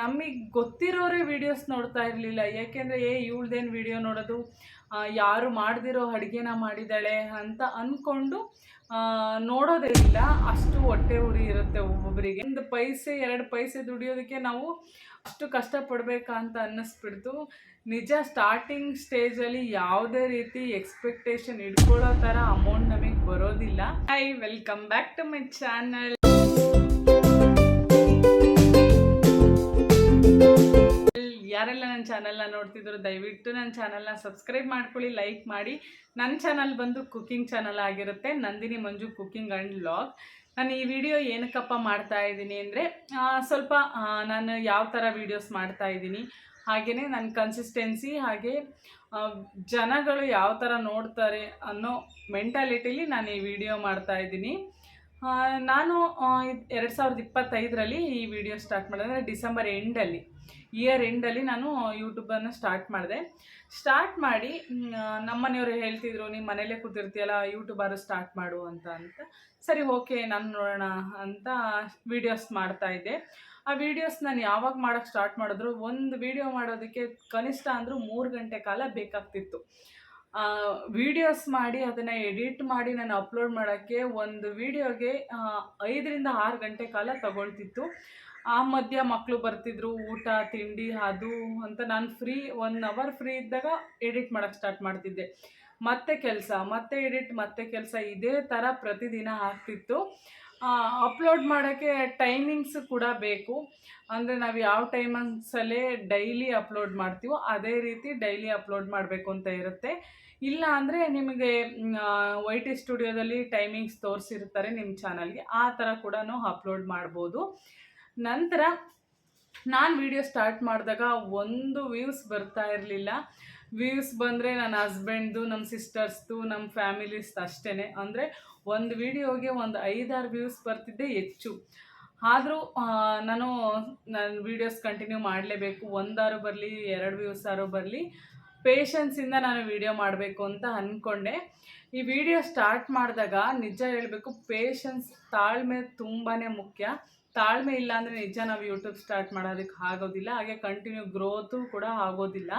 ನಮಗೆ ಗೊತ್ತಿರೋರೇ ವೀಡಿಯೋಸ್ ನೋಡ್ತಾ ಇರಲಿಲ್ಲ. ಯಾಕೆಂದರೆ ಇವಳ್ದೇನು ವೀಡಿಯೋ ನೋಡೋದು, ಯಾರು ಮಾಡದಿರೋ ಅಡುಗೆನ ಮಾಡಿದ್ದಾಳೆ ಅಂತ ಅಂದ್ಕೊಂಡು ನೋಡೋದೇ ಇಲ್ಲ. ಅಷ್ಟು ಹೊಟ್ಟೆ ಉರಿ ಇರುತ್ತೆ ಒಬ್ಬೊಬ್ಬರಿಗೆ. 1 ಪೈಸೆ 2 ಪೈಸೆ ದುಡಿಯೋದಕ್ಕೆ ನಾವು ಅಷ್ಟು ಕಷ್ಟಪಡಬೇಕಾ ಅಂತ ಅನ್ನಿಸ್ಬಿಡ್ತು. ನಿಜ ಸ್ಟಾರ್ಟಿಂಗ್ ಸ್ಟೇಜಲ್ಲಿ ಯಾವುದೇ ರೀತಿ ಎಕ್ಸ್ಪೆಕ್ಟೇಷನ್ ಇಟ್ಕೊಳ್ಳೋ ಥರ ಅಮೌಂಟ್ ನಮಗೆ ಬರೋದಿಲ್ಲ. Hi, welcome back to my channel. ಯಾರೆಲ್ಲ ನನ್ನ ಚಾನಲ್ನ ನೋಡ್ತಿದ್ರು ದಯವಿಟ್ಟು ನನ್ನ ಚಾನಲ್ನ ಸಬ್ಸ್ಕ್ರೈಬ್ ಮಾಡ್ಕೊಳ್ಳಿ, ಲೈಕ್ ಮಾಡಿ. ನನ್ನ ಚಾನಲ್ ಬಂದು ಕುಕ್ಕಿಂಗ್ ಚಾನಲ್ ಆಗಿರುತ್ತೆ, ನಂದಿನಿ ಮಂಜು ಕುಕ್ಕಿಂಗ್ ಆ್ಯಂಡ್ ವ್ಲಾಗ್. ನಾನು ಈ ವಿಡಿಯೋ ಏನಕ್ಕಪ್ಪ ಮಾಡ್ತಾ ಇದ್ದೀನಿ ಅಂದರೆ ಸ್ವಲ್ಪ ನಾನು ಯಾವ ಥರ ವೀಡಿಯೋಸ್ ಮಾಡ್ತಾ ಇದ್ದೀನಿ, ಹಾಗೆಯೇ ನನ್ನ ಕನ್ಸಿಸ್ಟೆನ್ಸಿ, ಹಾಗೆ ಜನಗಳು ಯಾವ ಥರ ನೋಡ್ತಾರೆ ಅನ್ನೋ ಮೆಂಟಾಲಿಟಿಲಿ ನಾನು ಈ ವಿಡಿಯೋ ಮಾಡ್ತಾ ಇದ್ದೀನಿ. ನಾನು 2025ರಲ್ಲಿ ಈ ವಿಡಿಯೋ ಸ್ಟಾರ್ಟ್ ಮಾಡಿದೆ, ಅಂದರೆ ಡಿಸೆಂಬರ್ ಎಂಡಲ್ಲಿ, ಇಯರ್ ಎಂಡಲ್ಲಿ ನಾನು ಯೂಟ್ಯೂಬನ್ನು ಸ್ಟಾರ್ಟ್ ಮಾಡಿದೆ. ಸ್ಟಾರ್ಟ್ ಮಾಡಿ ನಮ್ಮನೆಯವರು ಹೇಳ್ತಿದ್ರು, ನಿಮ್ಮ ಮನೇಲೇ ಕೂತಿರ್ತೀಯಲ್ಲ, ಯೂಟ್ಯೂಬಾರು ಸ್ಟಾರ್ಟ್ ಮಾಡು ಅಂತ. ಸರಿ, ಓಕೆ, ನಾನು ನೋಡೋಣ ಅಂತ ವೀಡಿಯೋಸ್ ಮಾಡ್ತಾಯಿದ್ದೆ. ಆ ವೀಡಿಯೋಸ್ ನಾನು ಯಾವಾಗ ಮಾಡೋಕ್ಕೆ ಸ್ಟಾರ್ಟ್ ಮಾಡಿದ್ರು, ಒಂದು ವೀಡಿಯೋ ಮಾಡೋದಕ್ಕೆ ಕನಿಷ್ಠ ಅಂದರೂ 3 ಗಂಟೆ ಕಾಲ ಬೇಕಾಗ್ತಿತ್ತು. ವೀಡಿಯೋಸ್ ಮಾಡಿ ಅದನ್ನು ಎಡಿಟ್ ಮಾಡಿ ನಾನು ಅಪ್ಲೋಡ್ ಮಾಡೋಕ್ಕೆ ಒಂದು ವೀಡಿಯೋಗೆ 5ರಿಂದ 6 ಗಂಟೆ ಕಾಲ ತಗೊಳ್ತಿತ್ತು. ಆ ಮಧ್ಯ ಮಕ್ಕಳು ಬರ್ತಿದ್ರು, ಊಟ ತಿಂಡಿ ಅದು ಅಂತ. ನಾನು 1 ಅವರ್ ಫ್ರೀ ಇದ್ದಾಗ ಎಡಿಟ್ ಮಾಡೋಕ್ಕೆ ಸ್ಟಾರ್ಟ್ ಮಾಡ್ತಿದ್ದೆ. ಮತ್ತೆ ಕೆಲಸ, ಮತ್ತೆ ಎಡಿಟ್, ಮತ್ತೆ ಕೆಲಸ, ಇದೇ ಥರ ಪ್ರತಿದಿನ ಆಗ್ತಿತ್ತು. ಅಪ್ಲೋಡ್ ಮಾಡೋಕ್ಕೆ ಟೈಮಿಂಗ್ಸ್ ಕೂಡ ಬೇಕು. ಅಂದರೆ ನಾವು ಯಾವ ಟೈಮಿಂಗ್ಸಲ್ಲೇ ಡೈಲಿ ಅಪ್ಲೋಡ್ ಮಾಡ್ತೀವೋ ಅದೇ ರೀತಿ ಡೈಲಿ ಅಪ್ಲೋಡ್ ಮಾಡಬೇಕು ಅಂತ ಇರುತ್ತೆ. ಇಲ್ಲ ಅಂದರೆ ನಿಮಗೆ YT ಸ್ಟುಡಿಯೋದಲ್ಲಿ ಟೈಮಿಂಗ್ಸ್ ತೋರಿಸಿರ್ತಾರೆ ನಿಮ್ಮ ಚಾನಲ್ಗೆ, ಆ ಥರ ಕೂಡ ಅಪ್ಲೋಡ್ ಮಾಡ್ಬೋದು. ನಂತರ ನಾನು ವಿಡಿಯೋ ಸ್ಟಾರ್ಟ್ ಮಾಡಿದಾಗ 1 ವ್ಯೂಸ್ ಬರ್ತಾ ಇರಲಿಲ್ಲ. ವ್ಯೂಸ್ ಬಂದರೆ ನನ್ನ ಹಸ್ಬೆಂಡ್ದು, ನಮ್ಮ ಸಿಸ್ಟರ್ಸ್ದು, ನಮ್ಮ ಫ್ಯಾಮಿಲೀಸ್ ಅಷ್ಟೇ. ಅಂದರೆ ಒಂದು ವಿಡಿಯೋಗೆ 5-6 ವ್ಯೂಸ್ ಬರ್ತಿದ್ದೆ ಹೆಚ್ಚು. ಆದರೂ ನಾನು ವೀಡಿಯೋಸ್ ಕಂಟಿನ್ಯೂ ಮಾಡಲೇಬೇಕು. 1 ಬರಲಿ 2 ವ್ಯೂಸ್ ಬರಲಿ, ಪೇಷನ್ಸಿಂದ ನಾನು ವಿಡಿಯೋ ಮಾಡಬೇಕು ಅಂತ ಅಂದ್ಕೊಂಡೆ. ಈ ವಿಡಿಯೋ ಸ್ಟಾರ್ಟ್ ಮಾಡಿದಾಗ ನಿಜ ಹೇಳಬೇಕು, ಪೇಷನ್ಸ್, ತಾಳ್ಮೆ ತುಂಬಾ ಮುಖ್ಯ. ತಾಳ್ಮೆ ಇಲ್ಲ ಅಂದರೆ ನಿಜ ನಾವು ಯೂಟ್ಯೂಬ್ ಸ್ಟಾರ್ಟ್ ಮಾಡೋದಕ್ಕೆ ಆಗೋದಿಲ್ಲ, ಹಾಗೆ ಕಂಟಿನ್ಯೂ ಗ್ರೋತು ಕೂಡ ಆಗೋದಿಲ್ಲ.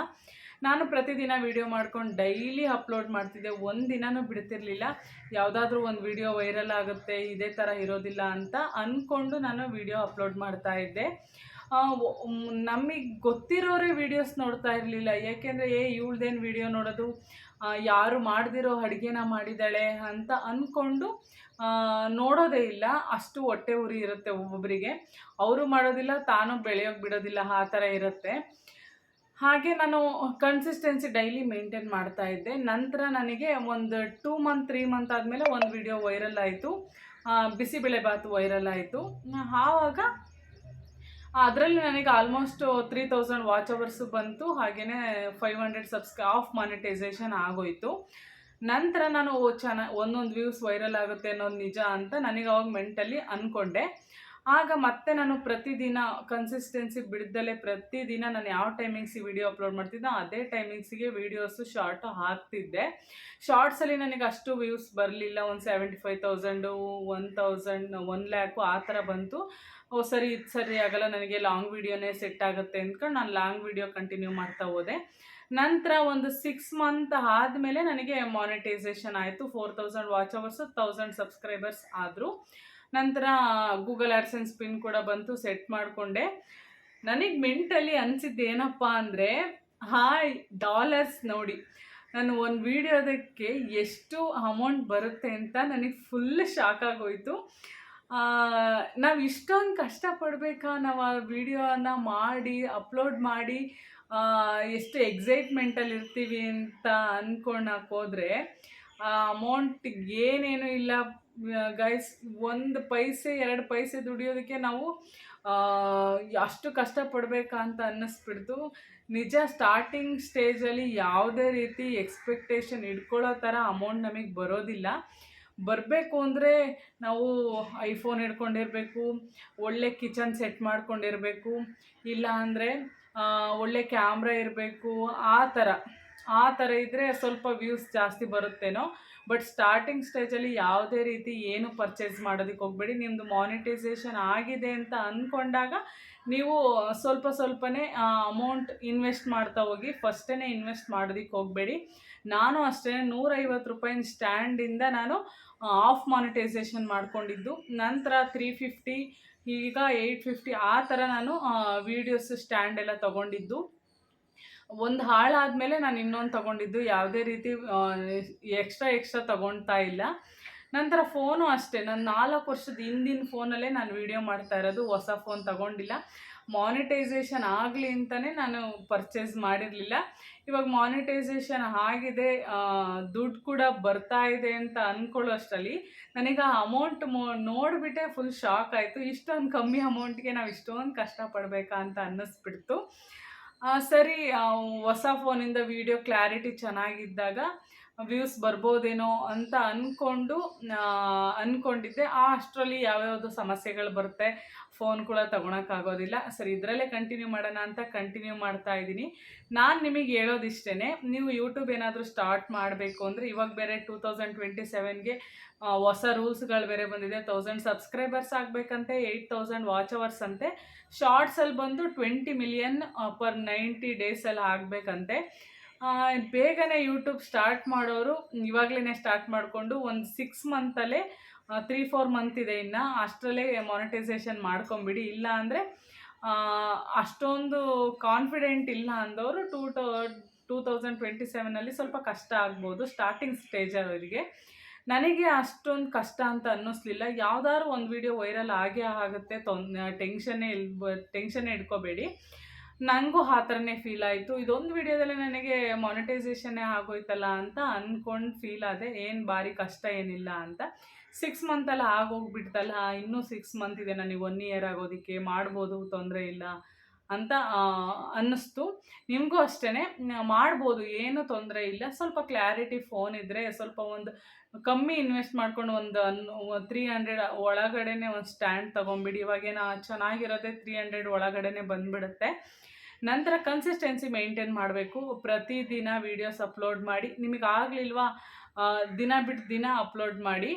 ನಾನು ಪ್ರತಿದಿನ ವೀಡಿಯೋ ಮಾಡ್ಕೊಂಡು ಡೈಲಿ ಅಪ್ಲೋಡ್ ಮಾಡ್ತಿದ್ದೆ, ಒಂದಿನನೂ ಬಿಡ್ತಿರ್ಲಿಲ್ಲ. ಯಾವುದಾದ್ರೂ ಒಂದು ವಿಡಿಯೋ ವೈರಲ್ ಆಗುತ್ತೆ, ಇದೇ ಥರ ಇರೋದಿಲ್ಲ ಅಂತ ಅಂದ್ಕೊಂಡು ನಾನು ವಿಡಿಯೋ ಅಪ್ಲೋಡ್ ಮಾಡ್ತಾಯಿದ್ದೆ. ನಮಗೆ ಗೊತ್ತಿರೋರೇ ವೀಡಿಯೋಸ್ ನೋಡ್ತಾ ಇರಲಿಲ್ಲ. ಯಾಕೆಂದರೆ ಇವಳ್ದೇನು ವೀಡಿಯೋ ನೋಡೋದು, ಯಾರು ಮಾಡದಿರೋ ಅಡುಗೆನ ಮಾಡಿದ್ದಾಳೆ ಅಂತ ಅಂದ್ಕೊಂಡು ನೋಡೋದೇ ಇಲ್ಲ. ಅಷ್ಟು ಹೊಟ್ಟೆ ಉರಿ ಇರುತ್ತೆ ಒಬ್ಬೊಬ್ಬರಿಗೆ. ಅವರು ಮಾಡೋದಿಲ್ಲ, ತಾನು ಬೆಳೆಯೋಕ್ಕೆ ಬಿಡೋದಿಲ್ಲ, ಆ ಥರ ಇರುತ್ತೆ. ಹಾಗೆ ನಾನು ಕನ್ಸಿಸ್ಟೆನ್ಸಿ ಡೈಲಿ ಮೇಂಟೈನ್ ಮಾಡ್ತಾ ಇದ್ದೆ. ನಂತರ ನನಗೆ ಒಂದು 2 ಮಂತ್ 3 ಮಂತ್ ಆದಮೇಲೆ ಒಂದು ವಿಡಿಯೋ ವೈರಲ್ ಆಯಿತು, ಬಿಸಿಬೇಳೆಬಾತು ವೈರಲ್ ಆಯಿತು. ಆವಾಗ ಅದರಲ್ಲಿ ನನಗೆ ಆಲ್ಮೋಸ್ಟ್ 3000 ವಾಚ್ ಅವರ್ಸು ಬಂತು, ಹಾಗೆಯೇ 500 ಆಫ್ ಮಾನಿಟೈಸೇಷನ್ ಆಗೋಯಿತು. ನಂತರ ನಾನು ಒಂದೊಂದು ವ್ಯೂಸ್ ವೈರಲ್ ಆಗುತ್ತೆ ಅನ್ನೋದು ನಿಜ ಅಂತ ನನಗೆ ಅವಾಗ ಮೆಂಟಲಿ ಅಂದ್ಕೊಂಡೆ. ಆಗ ಮತ್ತೆ ನಾನು ಪ್ರತಿದಿನ ಕನ್ಸಿಸ್ಟೆನ್ಸಿ ಬಿಡ್ದಲೇ ಪ್ರತಿದಿನ ನಾನು ಯಾವ ಟೈಮಿಂಗ್ಸಿಗೆ ವಿಡಿಯೋ ಅಪ್ಲೋಡ್ ಮಾಡ್ತಿದ್ದೆ ಅದೇ ಟೈಮಿಂಗ್ಸಿಗೆ ವೀಡಿಯೋಸು ಶಾರ್ಟು ಹಾಕ್ತಿದ್ದೆ. ಶಾರ್ಟ್ಸಲ್ಲಿ ನನಗೆ ಅಷ್ಟು ವ್ಯೂಸ್ ಬರಲಿಲ್ಲ. ಒಂದು 75,000, 1,000, 1 lakh ಆ ಥರ ಬಂತು. ಸರಿ, ಇದು ಸರಿ ಆಗಲ್ಲ, ನನಗೆ ಲಾಂಗ್ ವೀಡಿಯೋನೇ ಸೆಟ್ ಆಗುತ್ತೆ ಅಂದ್ಕೊಂಡು ನಾನು ಲಾಂಗ್ ವೀಡಿಯೋ ಕಂಟಿನ್ಯೂ ಮಾಡ್ತಾ ಹೋದೆ. ನಂತರ ಒಂದು 6 ಮಂತ್ ಆದಮೇಲೆ ನನಗೆ ಮಾನಿಟೈಸೇಷನ್ ಆಯಿತು. 4,000 ವಾಚ್ ಅವರ್ಸು, 1,000 ಸಬ್ಸ್ಕ್ರೈಬರ್ಸ್ ಆದರು. ನಂತರ ಗೂಗಲ್ ಆಡ್ಸೆನ್ಸ್ ಪಿನ್ ಕೂಡ ಬಂತು, ಸೆಟ್ ಮಾಡಿಕೊಂಡೆ. ನನಗೆ ಮೆಂಟಲಿ ಅನಿಸಿದ್ದು ಏನಪ್ಪ ಅಂದರೆ, $5 ನೋಡಿ, ನಾನು ಒಂದು ವೀಡಿಯೋದಕ್ಕೆ ಎಷ್ಟು ಅಮೌಂಟ್ ಬರುತ್ತೆ ಅಂತ ನನಗೆ ಫುಲ್ ಶಾಕ್ ಆಗೋಯಿತು. ನಾವು ಇಷ್ಟೊಂದು ಕಷ್ಟಪಡಬೇಕಾ, ನಾವು ಆ ವಿಡಿಯೋನ ಮಾಡಿ ಅಪ್ಲೋಡ್ ಮಾಡಿ ಎಷ್ಟು ಎಕ್ಸೈಟ್ಮೆಂಟಲ್ಲಿ ಇರ್ತೀವಿ ಅಂತ ಅಂದ್ಕೊಳಕ್ಕೆ ಹೋದರೆ ಅಮೌಂಟ್ ಏನೇನು ಇಲ್ಲ ಗೈಸ್. 1 ಪೈಸೆ 2 ಪೈಸೆ ದುಡಿಯೋದಕ್ಕೆ ನಾವು ಅಷ್ಟು ಕಷ್ಟಪಡಬೇಕಾ ಅಂತ ಅನ್ನಿಸ್ಬಿಡ್ತು. ನಿಜ ಸ್ಟಾರ್ಟಿಂಗ್ ಸ್ಟೇಜಲ್ಲಿ ಯಾವುದೇ ರೀತಿ ಎಕ್ಸ್ಪೆಕ್ಟೇಷನ್ ಇಟ್ಕೊಳ್ಳೋ ಥರ ಅಮೌಂಟ್ ನಮಗೆ ಬರೋದಿಲ್ಲ. ಬರಬೇಕು ಅಂದರೆ ನಾವು ಐಫೋನ್ ಹಿಡ್ಕೊಂಡಿರಬೇಕು, ಒಳ್ಳೆ ಕಿಚನ್ ಸೆಟ್ ಮಾಡ್ಕೊಂಡಿರಬೇಕು, ಇಲ್ಲ ಅಂದರೆ ಒಳ್ಳೆ ಕ್ಯಾಮ್ರಾ ಇರಬೇಕು. ಆ ಥರ ಇದ್ದರೆ ಸ್ವಲ್ಪ ವ್ಯೂಸ್ ಜಾಸ್ತಿ ಬರುತ್ತೇನೋ. ಬಟ್ ಸ್ಟಾರ್ಟಿಂಗ್ ಸ್ಟೇಜಲ್ಲಿ ಯಾವುದೇ ರೀತಿ ಏನು ಪರ್ಚೇಸ್ ಮಾಡೋದಕ್ಕೆ ಹೋಗಬೇಡಿ. ನಿಮ್ಮದು ಮಾನಿಟೈಸೇಷನ್ ಆಗಿದೆ ಅಂತ ಅಂದ್ಕೊಂಡಾಗ ನೀವು ಸ್ವಲ್ಪ ಸ್ವಲ್ಪನೇ ಅಮೌಂಟ್ ಇನ್ವೆಸ್ಟ್ ಮಾಡ್ತಾ ಹೋಗಿ. ಫಸ್ಟೇ ಇನ್ವೆಸ್ಟ್ ಮಾಡೋದಕ್ಕೆ ಹೋಗಬೇಡಿ. ನಾನು ಅಷ್ಟೇ 150 ರೂಪಾಯಿನ ಸ್ಟ್ಯಾಂಡಿಂದ ನಾನು ಆಫ್ ಮಾನಿಟೈಸೇಷನ್ ಮಾಡ್ಕೊಂಡಿದ್ದು. ನಂತರ 350, ಈಗ 850 ಆ ಥರ ನಾನು ವೀಡಿಯೋಸ್ ಸ್ಟ್ಯಾಂಡ್ ಎಲ್ಲ ತೊಗೊಂಡಿದ್ದು. ಒಂದು ಹಾಳಾದಮೇಲೆ ನಾನು ಇನ್ನೊಂದು ತೊಗೊಂಡಿದ್ದು. ಯಾವುದೇ ರೀತಿ ಎಕ್ಸ್ಟ್ರಾ ತೊಗೊಳ್ತಾ ಇಲ್ಲ. ನಂತರ ಫೋನು ಅಷ್ಟೇ, ನಾನು 4 ವರ್ಷದ ಹಿಂದಿನ ಫೋನಲ್ಲೇ ನಾನು ವೀಡಿಯೋ ಮಾಡ್ತಾ ಇರೋದು, ಹೊಸ ಫೋನ್ ತೊಗೊಂಡಿಲ್ಲ. ಮಾನಿಟೈಸೇಷನ್ ಆಗಲಿ ಅಂತಲೇ ನಾನು ಪರ್ಚೇಸ್ ಮಾಡಿರಲಿಲ್ಲ. ಇವಾಗ ಮಾನಿಟೈಸೇಷನ್ ಆಗಿದೆ, ದುಡ್ಡು ಕೂಡ ಬರ್ತಾ ಇದೆ ಅಂತ ಅಂದ್ಕೊಳ್ಳೋ ಅಷ್ಟರಲ್ಲಿ ನನಗೆ ಆ ಅಮೌಂಟ್ ನೋಡಿಬಿಟ್ಟೆ ಫುಲ್ ಶಾಕ್ ಆಯಿತು. ಇಷ್ಟೊಂದು ಕಮ್ಮಿ ಅಮೌಂಟ್ಗೆ ನಾವು ಇಷ್ಟೊಂದು ಕಷ್ಟಪಡಬೇಕಾ ಅಂತ ಅನ್ನಿಸ್ಬಿಡ್ತು. ಸರಿ, ಹೊಸ ಫೋನಿಂದ ವೀಡಿಯೋ ಕ್ಲಾರಿಟಿ ಚೆನ್ನಾಗಿದ್ದಾಗ ವ್ಯೂಸ್ ಬರ್ಬೋದೇನೋ ಅಂತ ಅಂದ್ಕೊಂಡಿದ್ದೆ. ಅಷ್ಟರಲ್ಲಿ ಯಾವ್ಯಾವುದು ಸಮಸ್ಯೆಗಳು ಬರುತ್ತೆ, ಫೋನ್ ಕೂಡ ತೊಗೊಳಕ್ಕಾಗೋದಿಲ್ಲ. ಸರಿ, ಇದರಲ್ಲೇ ಕಂಟಿನ್ಯೂ ಮಾಡೋಣ ಅಂತ ಕಂಟಿನ್ಯೂ ಮಾಡ್ತಾ ಇದ್ದೀನಿ. ನಾನು ನಿಮಗೆ ಹೇಳೋದಿಷ್ಟೇ, ನೀವು ಯೂಟ್ಯೂಬ್ ಏನಾದರೂ ಸ್ಟಾರ್ಟ್ ಮಾಡಬೇಕು ಅಂದರೆ, ಇವಾಗ ಬೇರೆ 2027ಗೆ ಹೊಸ ರೂಲ್ಸ್ಗಳು ಬೇರೆ ಬಂದಿದೆ. 1000 ಸಬ್ಸ್ಕ್ರೈಬರ್ಸ್ ಆಗಬೇಕಂತೆ, 8000 ವಾಚ್ ಅವರ್ಸ್ ಅಂತೆ. ಶಾರ್ಟ್ಸಲ್ಲಿ ಬಂದು 20 ಮಿಲಿಯನ್ ಪರ್ 90 ಡೇಸಲ್ಲಿ ಆಗಬೇಕಂತೆ. ಬೇಗನೆ ಯೂಟ್ಯೂಬ್ ಸ್ಟಾರ್ಟ್ ಮಾಡೋರು ಇವಾಗಲೇ ಸ್ಟಾರ್ಟ್ ಮಾಡಿಕೊಂಡು ಒಂದು 6 ಮಂತಲ್ಲೇ 3-4 ಮಂತ್ ಇದೆ ಇನ್ನು, ಅಷ್ಟರಲ್ಲೇ ಮಾನಿಟೈಸೇಷನ್ ಮಾಡ್ಕೊಂಬಿಡಿ. ಇಲ್ಲ ಅಂದರೆ ಅಷ್ಟೊಂದು ಕಾನ್ಫಿಡೆಂಟ್ ಇಲ್ಲ ಅಂದವರು 2027ಅಲ್ಲಿ ಸ್ವಲ್ಪ ಕಷ್ಟ ಆಗ್ಬೋದು, ಸ್ಟಾರ್ಟಿಂಗ್ ಸ್ಟೇಜ್ ಅವರಿಗೆ. ನನಗೆ ಅಷ್ಟೊಂದು ಕಷ್ಟ ಅಂತ ಅನ್ನಿಸ್ಲಿಲ್ಲ. ಯಾವ್ದಾದ್ರು ಒಂದು ವಿಡಿಯೋ ವೈರಲ್ ಆಗೇ ಆಗುತ್ತೆ, ಟೆನ್ಷನ್ನೇ ಇಟ್ಕೋಬೇಡಿ. ನನಗೂ ಆ ಥರನೇ ಫೀಲ್ ಆಯಿತು. ಇದೊಂದು ವಿಡಿಯೋದಲ್ಲೇ ನನಗೆ ಮಾನಿಟೈಸೇಷನ್ನೇ ಆಗೋಯ್ತಲ್ಲ ಅಂತ ಅಂದ್ಕೊಂಡು ಫೀಲ್ ಆದೆ. ಏನು ಭಾರಿ ಕಷ್ಟ ಏನಿಲ್ಲ ಅಂತ. 6 ಮಂತಲ್ಲ ಆಗೋಗ್ಬಿಡ್ತಲ್ಲ, ಇನ್ನೂ 6 ಮಂತ್ ಇದೆ ನನಗೆ 1 ಇಯರ್ ಆಗೋದಕ್ಕೆ, ಮಾಡ್ಬೋದು, ತೊಂದರೆ ಇಲ್ಲ ಅಂತ ಅನ್ನಿಸ್ತು. ನಿಮಗೂ ಅಷ್ಟೇ ಮಾಡ್ಬೋದು, ಏನೂ ತೊಂದರೆ ಇಲ್ಲ. ಸ್ವಲ್ಪ ಕ್ಲಾರಿಟಿ ಫೋನ್ ಇದ್ದರೆ, ಸ್ವಲ್ಪ ಒಂದು ಕಮ್ಮಿ ಇನ್ವೆಸ್ಟ್ ಮಾಡ್ಕೊಂಡು ಒಂದು 300 ಒಳಗಡೆನೆ ಒಂದು ಸ್ಟ್ಯಾಂಡ್ ತೊಗೊಂಬಿಡಿ. ಇವಾಗೇನು ಚೆನ್ನಾಗಿರೋದೆ 300 ಒಳಗಡೆನೆ ಬಂದುಬಿಡುತ್ತೆ. ನಂತರ ಕನ್ಸಿಸ್ಟೆನ್ಸಿ ಮೇಂಟೈನ್ ಮಾಡಬೇಕು. ಪ್ರತಿದಿನ ವೀಡಿಯೋಸ್ ಅಪ್ಲೋಡ್ ಮಾಡಿ. ನಿಮಗೆ ಆಗಲಿಲ್ವಾ, ದಿನ ಬಿಟ್ಟು ದಿನ ಅಪ್ಲೋಡ್ ಮಾಡಿ.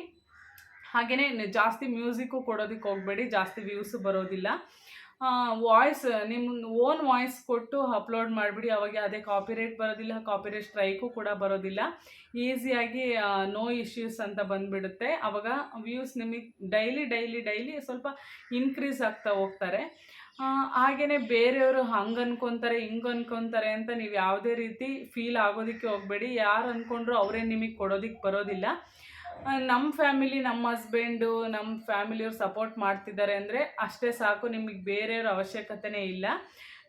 ಹಾಗೆಯೇ ಜಾಸ್ತಿ ಮ್ಯೂಸಿಕ್ಕು ಕೊಡೋದಕ್ಕೆ ಹೋಗಬೇಡಿ, ಜಾಸ್ತಿ ವ್ಯೂಸು ಬರೋದಿಲ್ಲ. ವಾಯ್ಸ್, ನಿಮ್ಮ ಓನ್ ವಾಯ್ಸ್ ಕೊಟ್ಟು ಅಪ್ಲೋಡ್ ಮಾಡಿಬಿಡಿ. ಅವಾಗ ಅದೇ ಕಾಪಿರೈಟ್ ಬರೋದಿಲ್ಲ, ಕಾಪಿರೈಟ್ ಸ್ಟ್ರೈಕು ಕೂಡ ಬರೋದಿಲ್ಲ. ಈಸಿಯಾಗಿ ನೋ ಇಶ್ಯೂಸ್ ಅಂತ ಬಂದುಬಿಡುತ್ತೆ. ಆವಾಗ ವ್ಯೂಸ್ ನಿಮಗೆ ಡೈಲಿ ಸ್ವಲ್ಪ ಇನ್ಕ್ರೀಸ್ ಆಗ್ತಾ ಹೋಗ್ತಾರೆ. ಹಾಗೆಯೇ ಬೇರೆಯವರು ಹಂಗೆ ಅನ್ಕೊತಾರೆ, ಹಿಂಗೆ ಅನ್ಕೊತಾರೆ ಅಂತ ನೀವು ಯಾವುದೇ ರೀತಿ ಫೀಲ್ ಆಗೋದಕ್ಕೆ ಹೋಗಬೇಡಿ. ಯಾರು ಅಂದ್ಕೊಂಡ್ರು ಅವರೇ ನಿಮಗೆ ಕೊಡೋದಕ್ಕೆ ಬರೋದಿಲ್ಲ. ನಮ್ಮ ಫ್ಯಾಮಿಲಿ, ನಮ್ಮ ಹಸ್ಬೆಂಡು, ನಮ್ಮ ಫ್ಯಾಮಿಲಿಯವ್ರು ಸಪೋರ್ಟ್ ಮಾಡ್ತಿದ್ದಾರೆ ಅಂದರೆ ಅಷ್ಟೇ ಸಾಕು. ನಿಮಗೆ ಬೇರೆಯವ್ರ ಅವಶ್ಯಕತೆಯೇ ಇಲ್ಲ.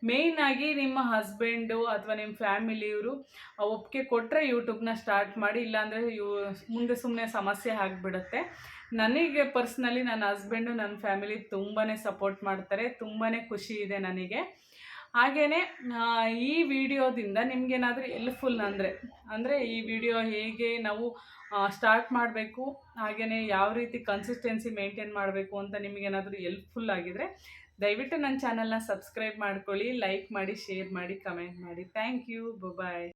ಮೇಯ್ನಾಗಿ ನಿಮ್ಮ ಹಸ್ಬೆಂಡು ಅಥವಾ ನಿಮ್ಮ ಫ್ಯಾಮಿಲಿಯವರು ಒಪ್ಪಿಗೆ ಕೊಟ್ಟರೆ ಯೂಟ್ಯೂಬ್ನ ಸ್ಟಾರ್ಟ್ ಮಾಡಿ. ಇಲ್ಲಾಂದರೆ ಮುಂದೆ ಸುಮ್ಮನೆ ಸಮಸ್ಯೆ ಆಗಿಬಿಡುತ್ತೆ. ನನಗೆ ಪರ್ಸ್ನಲಿ ನನ್ನ ಹಸ್ಬೆಂಡು, ನನ್ನ ಫ್ಯಾಮಿಲಿ ತುಂಬಾ ಸಪೋರ್ಟ್ ಮಾಡ್ತಾರೆ. ತುಂಬಾ ಖುಷಿ ಇದೆ ನನಗೆ. ಹಾಗೆಯೇ ಈ ವಿಡಿಯೋದಿಂದ ನಿಮಗೇನಾದರೂ ಹೆಲ್ಪ್ಫುಲ್ ಅಂದರೆ ಈ ವಿಡಿಯೋ ಹೇಗೆ ನಾವು ಸ್ಟಾರ್ಟ್ ಮಾಡಬೇಕು, ಹಾಗೆಯೇ ಯಾವ ರೀತಿ ಕನ್ಸಿಸ್ಟೆನ್ಸಿ ಮೇಂಟೈನ್ ಮಾಡಬೇಕು ಅಂತ ನಿಮಗೇನಾದರೂ ಹೆಲ್ಪ್ಫುಲ್ ಆಗಿದರೆ ದಯವಿಟ್ಟು ನನ್ನ ಚಾನಲ್ನ ಸಬ್ಸ್ಕ್ರೈಬ್ ಮಾಡ್ಕೊಳ್ಳಿ, ಲೈಕ್ ಮಾಡಿ, ಶೇರ್ ಮಾಡಿ, ಕಮೆಂಟ್ ಮಾಡಿ. Thank you. ಬಾಯ್.